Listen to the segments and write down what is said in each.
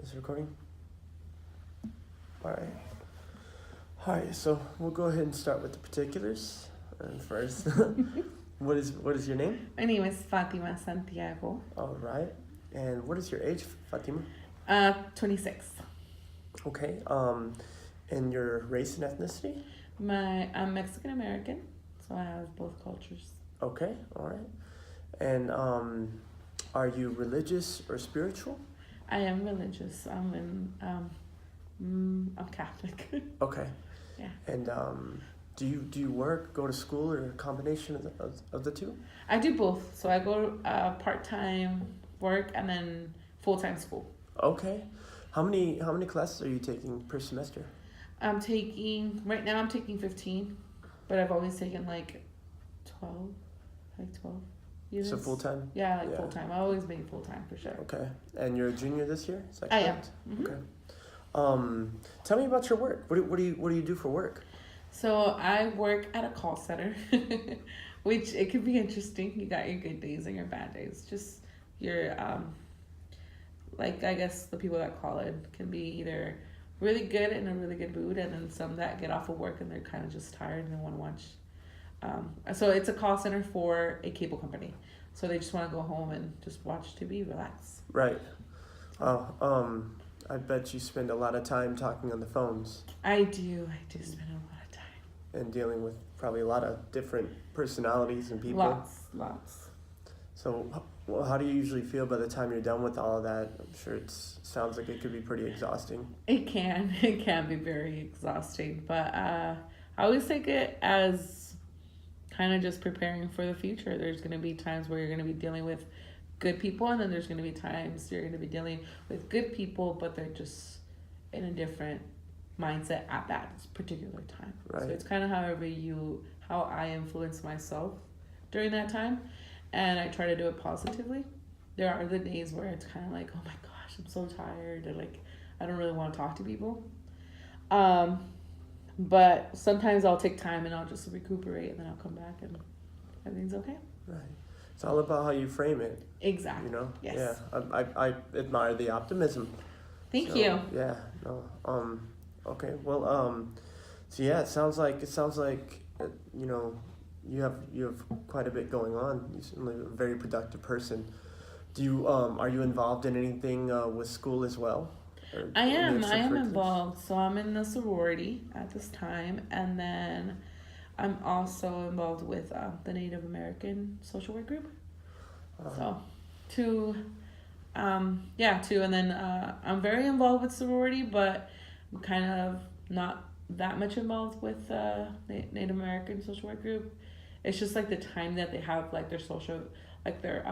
Is it recording? All right. All right. So we'll go ahead and start with the particulars. And first, what is your name? My name is Fatima Santiago. All right. And what is your age, Fatima? 26. Okay. And your race and ethnicity? I'm Mexican American, so I have both cultures. Okay. All right. And are you religious or spiritual? I am religious. I'm Catholic. Okay. Yeah. And do you work, go to school, or a combination of the two? I do both. So I go part-time work and then full-time school. Okay. How many classes are you taking per semester? Right now I'm taking 15, but I've always taken like 12 units. So full-time? Yeah, full-time. I always been full-time for sure. Okay. And you're a junior this year? Is that I correct? am. Mm-hmm. Okay. Tell me about your work. What do you do for work? So I work at a call center, which it could be interesting. You got your good days and your bad days. Just your like I guess the people that call in can be either really good in a really good mood, and then some that get off of work and they're kind of just tired and they want to watch. So it's a call center for a cable company. So they just want to go home and just watch TV, relax. Right. I bet you spend a lot of time talking on the phones. I do spend a lot of time. And dealing with probably a lot of different personalities and people. Lots. So, well, how do you usually feel by the time you're done with all of that? I'm sure it sounds like it could be pretty exhausting. It can be very exhausting, but I always take it as kind of just preparing for the future. There's going to be times where you're going to be dealing with good people, and then there's going to be times you're going to be dealing with good people, but they're just in a different mindset at that particular time. Right. So it's kind of how I influence myself during that time, and I try to do it positively. There are the days where it's kind of like, oh my gosh, I'm so tired, and like I don't really want to talk to people. But sometimes I'll take time and I'll just recuperate, and then I'll come back and everything's okay. Right. It's all about how you frame it. Exactly. You know? Yes. Yeah. I admire the optimism. Thank you. Yeah. No. Okay. Well. So yeah, it sounds like you know, you have quite a bit going on. You're certainly a very productive person. Do you are you involved in anything with school as well? I am involved. So I'm in the sorority at this time, and then I'm also involved with the Native American social work group. So two, and then I'm very involved with sorority, but I'm kind of not that much involved with the Native American social work group. It's just like the time that they have like their social, like their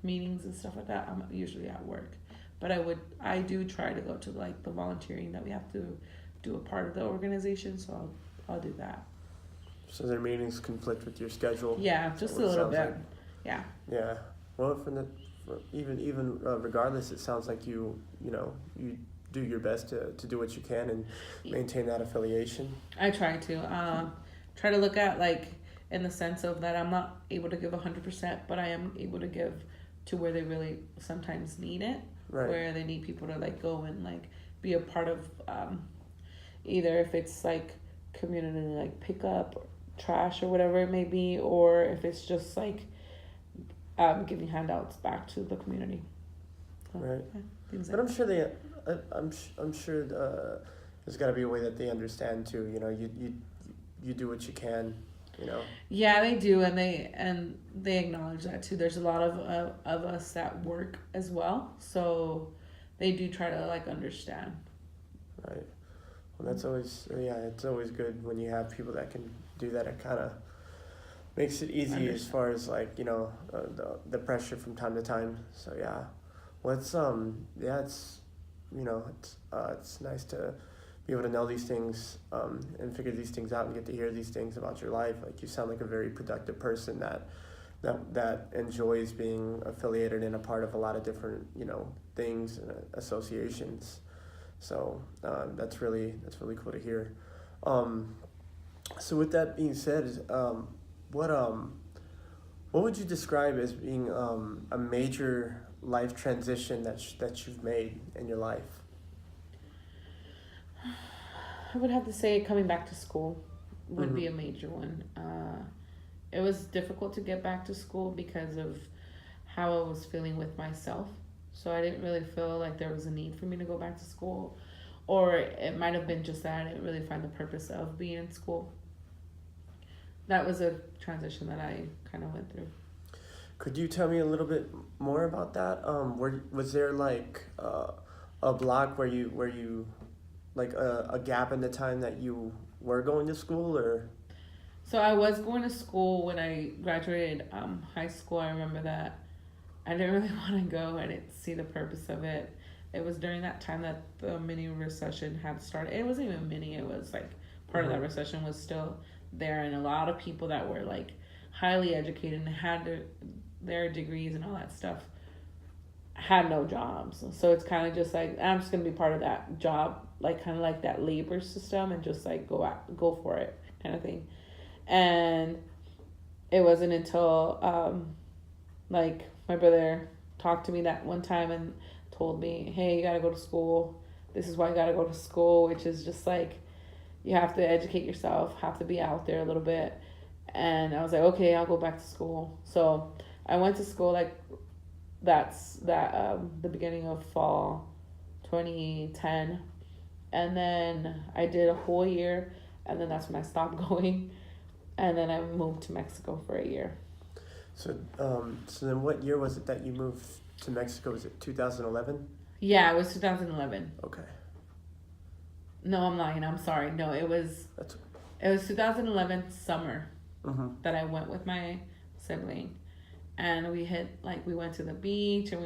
meetings and stuff like that. I'm usually at work. But I do try to go to like the volunteering that we have to do a part of the organization, so I'll do that. So their meetings conflict with your schedule? Yeah, just a little bit. Like. Yeah. Yeah. Well, even regardless, it sounds like you do your best to do what you can and maintain that affiliation. I try to look at like in the sense of that I'm not able to give 100%, but I am able to give to where they really sometimes need it. Right. Where they need people to like go and like be a part of either if it's like community like pick up trash or whatever it may be, or if it's just like giving handouts back to the community. So, right. Yeah, but I'm sure I'm sure there's got to be a way that they understand too. You know, you do what you can. You know. Yeah, they do, and they acknowledge that too. There's a lot of us that work as well, so they do try to like understand. Right. Well, that's always it's always good when you have people that can do that. It kind of makes it easy as far as like the pressure from time to time. So yeah, well it's it's nice to be able to know these things and figure these things out and get to hear these things about your life. Like you sound like a very productive person that enjoys being affiliated and a part of a lot of different things and associations. So that's really cool to hear. So with that being said, what would you describe as being a major life transition that you've made in your life? I would have to say coming back to school would be a major one. It was difficult to get back to school because of how I was feeling with myself. So I didn't really feel like there was a need for me to go back to school. Or it might have been just that I didn't really find the purpose of being in school. That was a transition that I kind of went through. Could you tell me a little bit more about that? Was there like a block where you like a gap in the time that you were going to school, or? So I was going to school when I graduated high school. I remember that I didn't really want to go. I didn't see the purpose of it. It was during that time that the mini recession had started. It wasn't even mini. It was like part of that recession was still there, and a lot of people that were like highly educated and had their degrees and all that stuff had no jobs. So it's kind of just like, I'm just gonna be part of that job, like kind of like that labor system, and just like go for it kind of thing. And it wasn't until like my brother talked to me that one time and told me, hey, you gotta go to school. This is why you gotta go to school, which is just like, you have to educate yourself, have to be out there a little bit. And I was like, okay, I'll go back to school. So I went to school like the beginning of fall 2010. And then I did a whole year, and then that's when I stopped going. And then I moved to Mexico for a year. So then what year was it that you moved to Mexico? Was it 2011? Yeah, it was 2011. Okay. No, I'm lying. I'm sorry. No, it was 2011 summer that I went with my sibling, and we went to the beach, and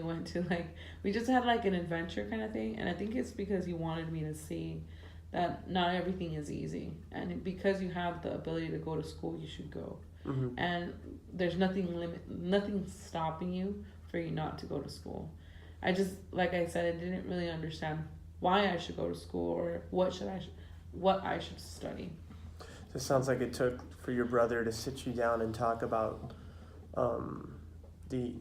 we just had like an adventure kind of thing. And I think it's because he wanted me to see that not everything is easy, and because you have the ability to go to school, you should go. And there's nothing stopping you for you not to go to school. I just, like I said, I didn't really understand why I should go to school or what I should study. So it sounds like it took for your brother to sit you down and talk about the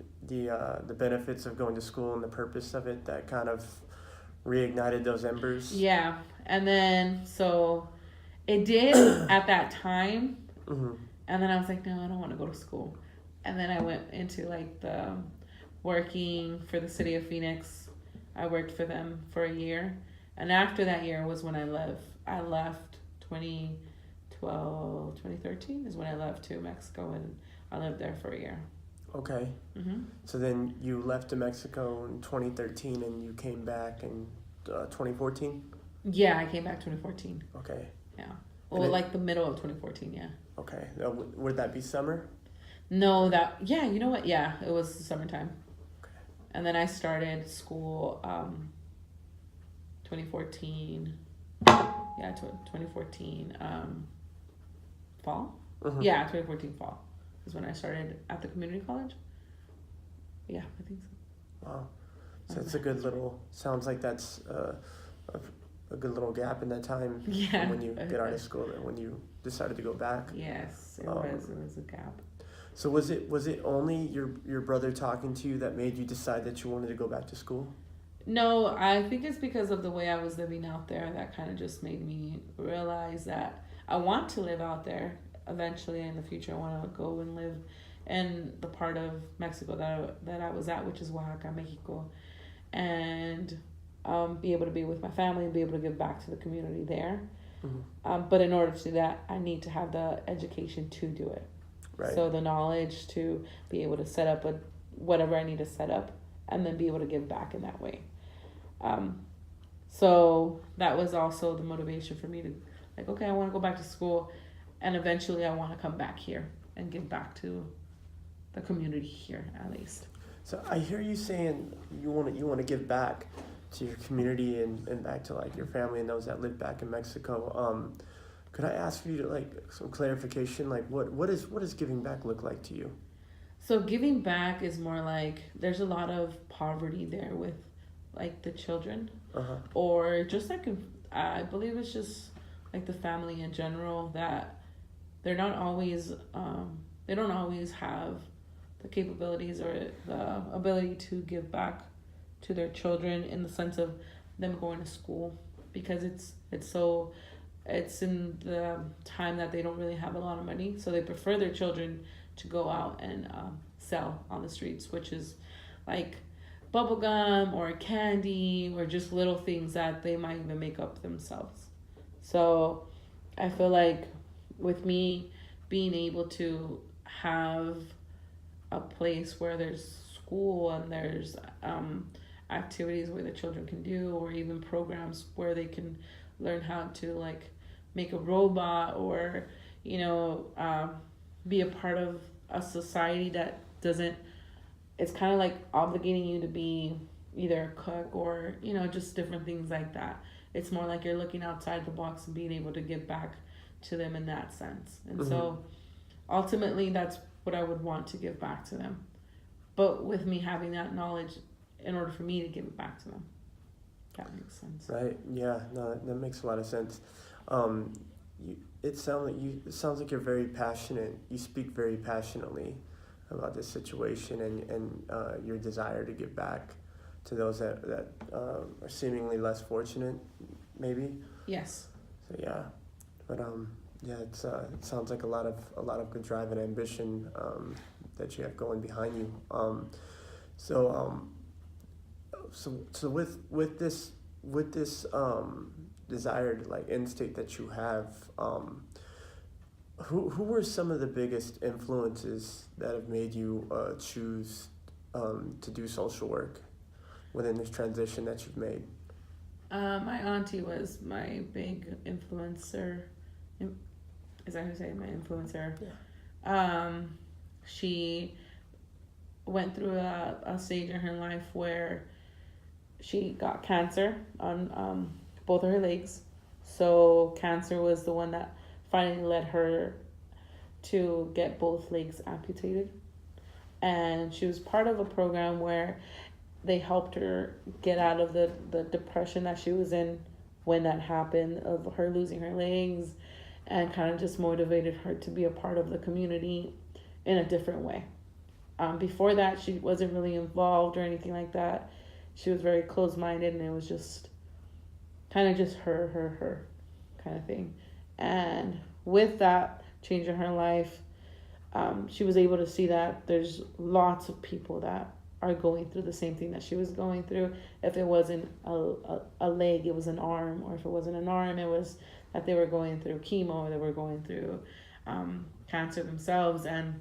benefits of going to school and the purpose of it that kind of reignited those embers. Yeah, and then so it did at that time. And then I was like, no, I don't want to go to school. And then I went into like the working for the city of Phoenix. I worked for them for a year. And after that year was when I left. I left 2013 is when I left to Mexico, and I lived there for a year. Okay. So then you left to Mexico in 2013 and you came back in 2014? Yeah, I came back 2014. Okay. Yeah. Well, like the middle of 2014, yeah. Okay. Would that be summer? No, you know what? Yeah, it was summertime. Okay. And then I started school 2014. Yeah, 2014 fall. Yeah, 2014 fall is when I started at the community college. Yeah, I think so. Wow. So it's a good little, sounds like that's a good little gap in that time. Yeah. When you get out of school and when you decided to go back. Yes, it was a gap. So was it only your brother talking to you that made you decide that you wanted to go back to school? No, I think it's because of the way I was living out there that kind of just made me realize that I want to live out there eventually in the future. I want to go and live in the part of Mexico that I was at, which is Oaxaca, Mexico, and be able to be with my family and be able to give back to the community there. But in order to do that, I need to have the education to do it. Right. So the knowledge to be able to set up whatever I need to set up, and then be able to give back in that way. So that was also the motivation for me to like, okay, I want to go back to school, and eventually I want to come back here and give back to the community here at least. So I hear you saying you want to give back to your community and back to like your family and those that live back in Mexico. Could I ask you to like some clarification? Like what does giving back look like to you? So giving back is more like there's a lot of poverty there with like the children, or just like I believe it's just like the family in general that they're not always they don't always have the capabilities or the ability to give back to their children in the sense of them going to school. because it's in the time that they don't really have a lot of money, so they prefer their children to go out and sell on the streets, which is like bubble gum or candy or just little things that they might even make up themselves. So I feel like with me being able to have a place where there's school and there's activities where the children can do, or even programs where they can learn how to like make a robot, or be a part of a society that doesn't, it's kind of like obligating you to be either a cook or just different things like that. It's more like you're looking outside the box and being able to give back to them in that sense. And so ultimately that's what I would want to give back to them, but with me having that knowledge in order for me to give it back to them. That makes sense. Right. Yeah. No, that makes a lot of sense. It sounds like you're very passionate. You speak very passionately about this situation and your desire to give back to those that are seemingly less fortunate, maybe. Yes. So yeah, but it sounds like a lot of good drive and ambition that you have going behind you. So with this desired like instinct that you have, who were some of the biggest influences that have made you choose to do social work within this transition that you've made? My auntie was my big influencer. Is that who say my influencer? Yeah. She went through a stage in her life where she got cancer on both of her legs. So cancer was the one that finally led her to get both legs amputated. And she was part of a program where they helped her get out of the depression that she was in when that happened, of her losing her legs, and kind of just motivated her to be a part of the community in a different way. Before that, she wasn't really involved or anything like that. She was very closed-minded, and it was just kind of just her kind of thing. And with that change in her life, she was able to see that there's lots of people that are going through the same thing that she was going through. If it wasn't a leg, it was an arm, or if it wasn't an arm, it was that they were going through chemo, or they were going through cancer themselves, and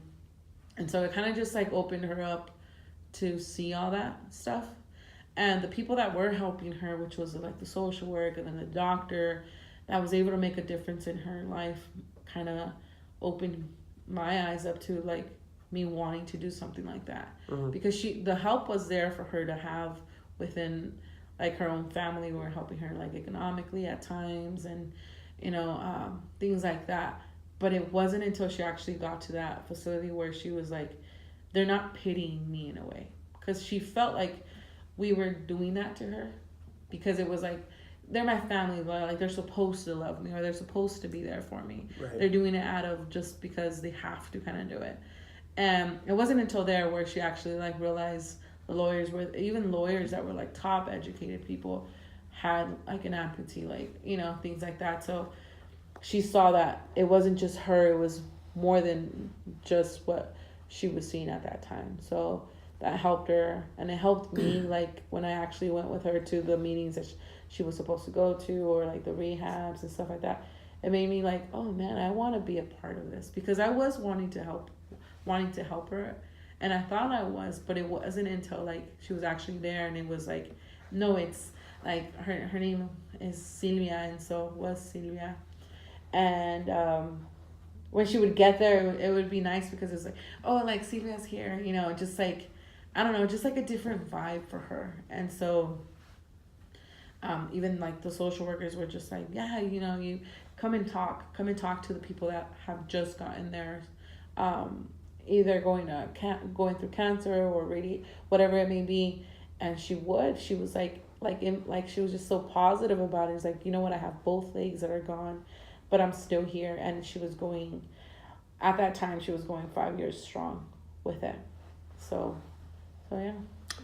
so it kind of just like opened her up to see all that stuff. And the people that were helping her, which was like the social work and then the doctor that was able to make a difference in her life, kind of opened my eyes up to like me wanting to do something like that. Because the help was there for her to have within like her own family, who were helping her like economically at times, and things like that. But it wasn't until she actually got to that facility where she was like, they're not pitying me in a way, because she felt like we were doing that to her, because it was like, they're my family, but like they're supposed to love me, or they're supposed to be there for me. Right. They're doing it out of just because they have to kind of do it. And it wasn't until there where she actually like realized the lawyers were, even lawyers that were like top educated people, had like an amputee, like things like that. So she saw that it wasn't just her, it was more than just what she was seeing at that time. So that helped her, and it helped me like when I actually went with her to the meetings that she was supposed to go to, or like the rehabs and stuff like that. It made me like, oh man, I want to be a part of this, because I was wanting to help her, and I thought I was, but it wasn't until like she was actually there, and it was like, no, it's like her name is Silvia, and so was Silvia. And when she would get there, it would be nice, because it's like, oh, like Silvia's here, just like, I don't know, just like a different vibe for her. And so even like the social workers were just like, yeah, you come and talk to the people that have just gotten theirs, either going through cancer or whatever it may be. And she was like she was just so positive about it. It's like, you know what, I have both legs that are gone, but I'm still here. And she was going, at that time, she was going 5 years strong with it. So yeah.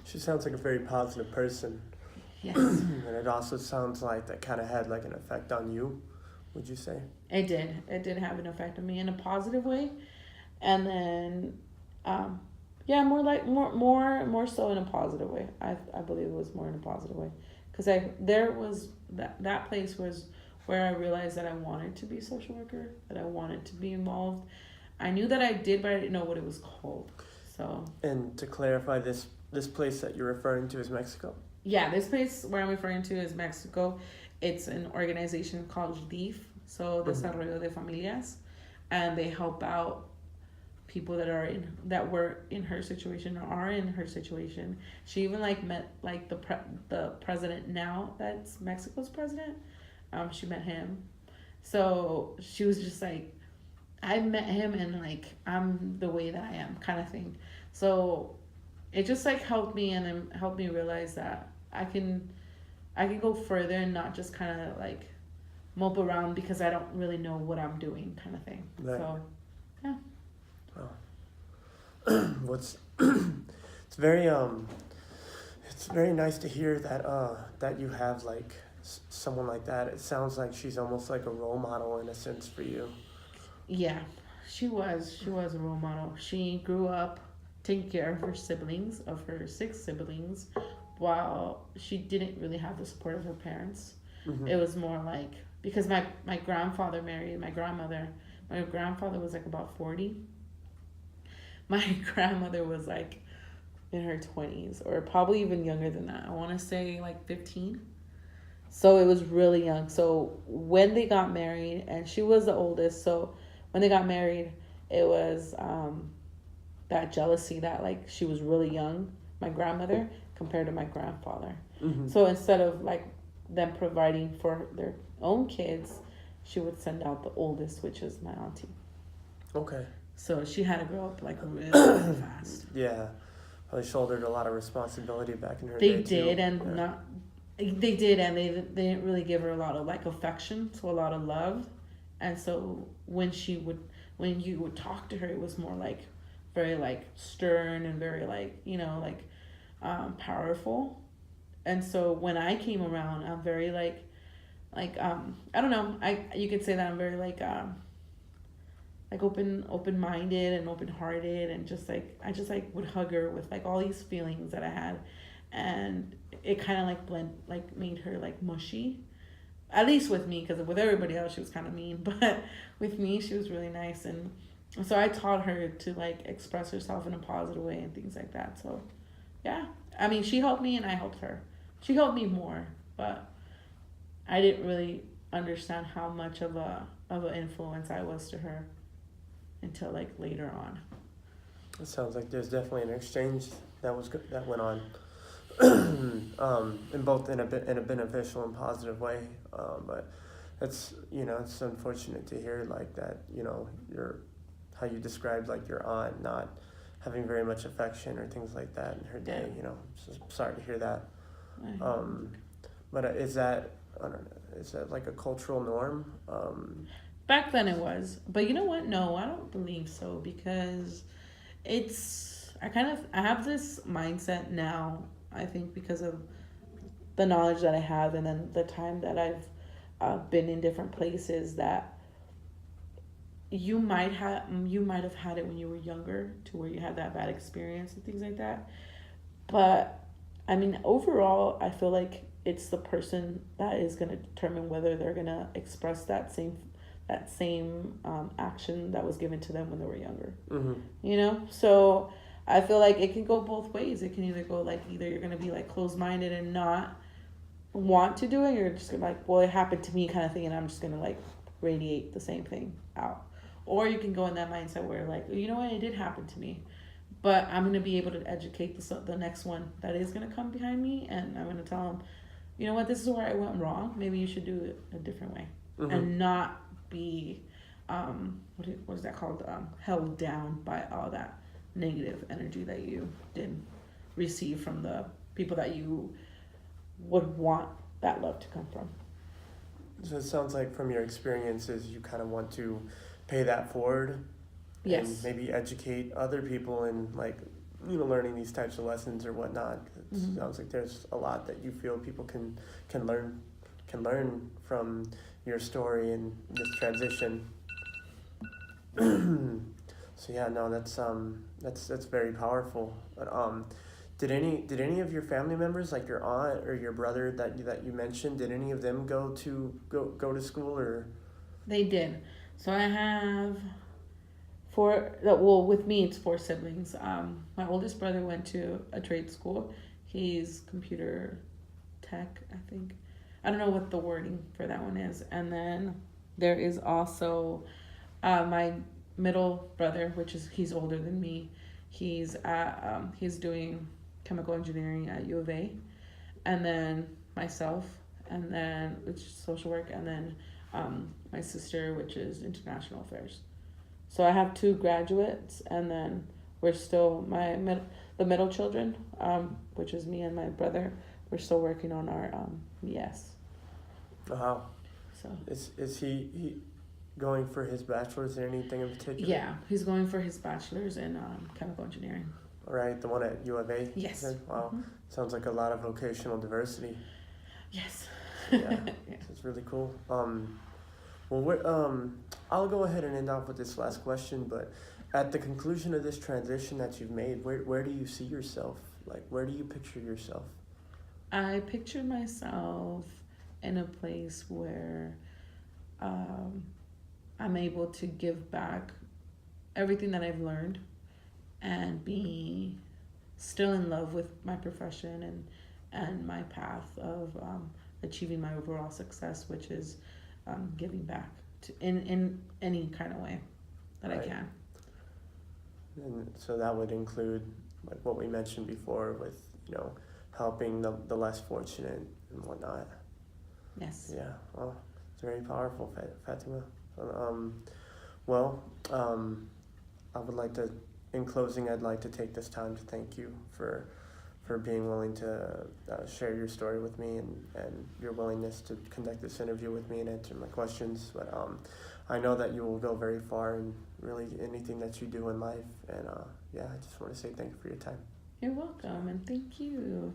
She sounds like a very positive person. Yes. And it also sounds like that kind of had like an effect on you, would you say? It did. It did have an effect on me in a positive way. And then, yeah, more so in a positive way. I believe it was more in a positive way. Because that place was where I realized that I wanted to be a social worker, that I wanted to be involved. I knew that I did, but I didn't know what it was called. So. And to clarify, this place that you're referring to is Mexico? Yeah, this place where I'm referring to is Mexico. It's an organization called LEAF, so Desarrollo de Familias, and they help out people that were in her situation or are in her situation. She even met the president now that's Mexico's president. She met him, so she was just like, I met him and I'm the way that I am kind of thing. So it just helped me and then helped me realize that I can go further and not just kind of mope around because I don't really know what I'm doing kind of thing. Right. So yeah. Wow. It's very nice to hear that you have someone like that. It sounds like she's almost like a role model in a sense for you. Yeah, she was a role model. She grew up taking care of her 6 siblings, while she didn't really have the support of her parents. Mm-hmm. It was more because my grandfather married my grandmother. My grandfather was about 40. My grandmother was in her 20s, or probably even younger than that. I want to say 15. So it was really young. So when they got married, and she was the oldest, so when they got married, it was that jealousy that she was really young, my grandmother, compared to my grandfather. Mm-hmm. So instead of them providing for their own kids, she would send out the oldest, which is my auntie. Okay. So she had to grow up really fast. Yeah, they shouldered a lot of responsibility back in her day. They did, and they didn't really give her a lot of affection, so a lot of love, and so when you would talk to her, it was more very stern and very powerful. And so when I came around, I'm very I don't know, you could say that I'm very open-minded and open-hearted, and I just would hug her with all these feelings that I had, and it kind of made her mushy, at least with me, because with everybody else she was kind of mean, but with me she was really nice. And so I taught her to express herself in a positive way and things like that. So yeah, I mean, she helped me and I helped her. She helped me more, but I didn't really understand how much of an influence I was to her until later on. It sounds like there's definitely an exchange that went on, in both in a beneficial and positive way. But it's it's unfortunate to hear that how you described your aunt not having very much affection or things like that in her day. Yeah. So sorry to hear that. But is that a cultural norm? Back then it was, but you know what? No, I don't believe so, because I have this mindset now, I think, because of the knowledge that I have and then the time that I've been in different places, that you might have had it when you were younger, to where you had that bad experience and things like that. But I mean, overall, I feel it's the person that is going to determine whether they're going to express that same action that was given to them when they were younger. Mm-hmm. So I feel it can go both ways. It can either go either you're going to be closed-minded and not want to do it, or you're just gonna well, it happened to me kind of thing, and I'm just gonna radiate the same thing out. Or you can go in that mindset where you know what, it did happen to me, but I'm gonna be able to educate the next one that is gonna come behind me, and I'm gonna tell them, you know what, this is where I went wrong. Maybe you should do it a different way. Mm-hmm. And not be what is that called, held down by all that negative energy that you did receive from the people that you would want that love to come from. So it sounds like from your experiences, you kind of want to pay that forward. Yes. And maybe educate other people in learning these types of lessons or whatnot. It sounds like there's a lot that you feel people can learn from your story and this transition. So yeah, no, that's very powerful. But did any of your family members, like your aunt or your brother that you mentioned, did any of them go to school or? They did. So I have four. Well, with me, it's four siblings. My oldest brother went to a trade school. He's computer tech, I think. I don't know what the wording for that one is. And then there is also my middle brother, he's older than me. He's doing chemical engineering at U of A, and then myself, and then which is social work, and then my sister, which is international affairs. So I have two graduates, and then we're still the middle children, which is me and my brother. We're still working on our yes. Wow. So is he going for his bachelor's in anything in particular? Yeah, he's going for his bachelor's in chemical engineering. All right, the one at U of A? Yes. Wow. Sounds like a lot of vocational diversity. Yes. Yeah, it's really cool. Well, I'll go ahead and end off with this last question, but at the conclusion of this transition that you've made, where do you see yourself? Like, where do you picture yourself? I picture myself in a place where I'm able to give back everything that I've learned and be still in love with my profession and my path of achieving my overall success, which is giving back in any kind of way that I can. And so that would include like what we mentioned before with, helping the less fortunate and whatnot. Yes. Yeah, well, it's very powerful, Fatima. I would like to, in closing, I'd like to take this time to thank you for being willing to share your story with me and your willingness to conduct this interview with me and answer my questions. But I know that you will go very far in really anything that you do in life. And I just want to say thank you for your time. You're welcome, and thank you.